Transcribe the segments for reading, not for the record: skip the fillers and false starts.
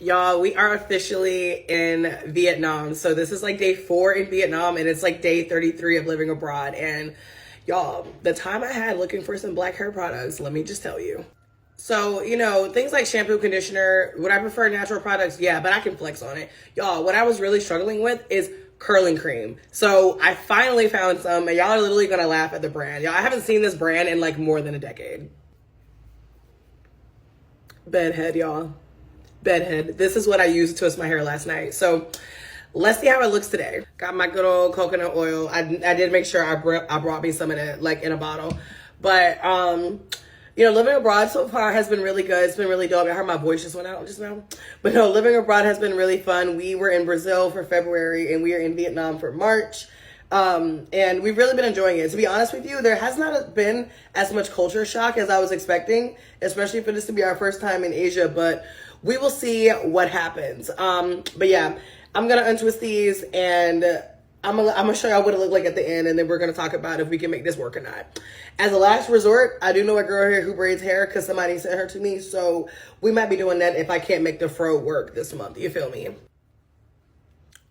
Y'all, we are officially in Vietnam. So this is like day 4 in Vietnam, and it's like day 33 of living abroad. And y'all, the time I had looking for some black hair products, let me just tell you. So, things like shampoo, conditioner, would I prefer natural products? Yeah, but I can flex on it. Y'all, what I was really struggling with is curling cream. So I finally found some, and y'all are literally gonna laugh at the brand. Y'all, I haven't seen this brand in like more than a decade. Bedhead, y'all. Bedhead. This is what I used to twist my hair last night. So let's see how it looks today. Got my good old coconut oil. I did make sure I brought me some of it like in a bottle. But living abroad so far has been really good. It's been really dope. I heard my voice just went out just now. But no, living abroad has been really fun. We were in Brazil for February and we are in Vietnam for March. And we've really been enjoying it. To be honest with you, there has not been as much culture shock as I was expecting, especially for this to be our first time in Asia, but we will see what happens. But yeah, I'm going to untwist these and I'm gonna show y'all what it looked like at the end, and then we're gonna talk about if we can make this work or not. As a last resort, I do know a girl here who braids hair because somebody sent her to me, so we might be doing that if I can't make the fro work this month. You feel me?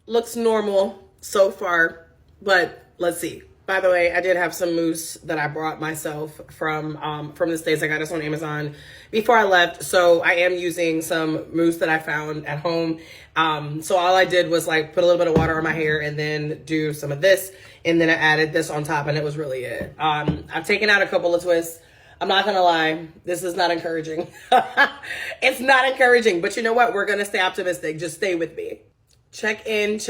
Looks normal so far, but let's see. By the way, I did have some mousse that I brought myself from the States. I got this on Amazon before I left. So I am using some mousse that I found at home. So all I did was like put a little bit of water on my hair and then do some of this. And then I added this on top and it was really it. I've taken out a couple of twists. I'm not going to lie. This is not encouraging. It's not encouraging, but you know what? We're going to stay optimistic. Just stay with me. Check in.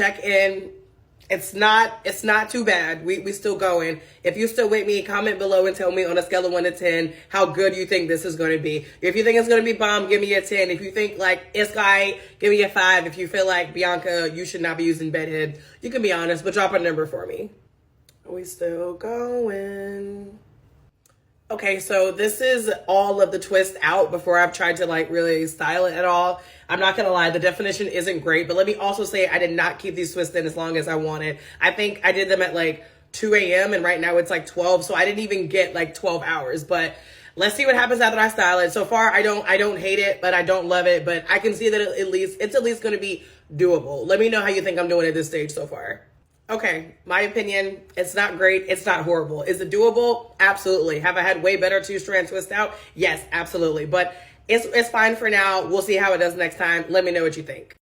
It's not too bad. We still going. If you still with me, comment below and tell me on a scale of 1 to 10 how good you think this is going to be. If you think it's going to be bomb, give me a 10. If you think like it's guy, give me a 5. If you feel like Bianca, you should not be using bedhead, you can be honest, but drop a number for me. We still going. Okay, so this is all of the twist out before I've tried to like really style it at all. I'm not gonna lie, the definition isn't great, but let me also say I did not keep these twists in as long as I wanted. I think I did them at like 2 a.m. and right now it's like 12, so I didn't even get like 12 hours, but let's see what happens after I style it. So far, I don't hate it, but I don't love it, but I can see that it's at least gonna be doable. Let me know how you think I'm doing at this stage so far. Okay, my opinion, it's not great. It's not horrible. Is it doable? Absolutely. Have I had way better 2-strand twist out? Yes, absolutely. But it's fine for now. We'll see how it does next time. Let me know what you think.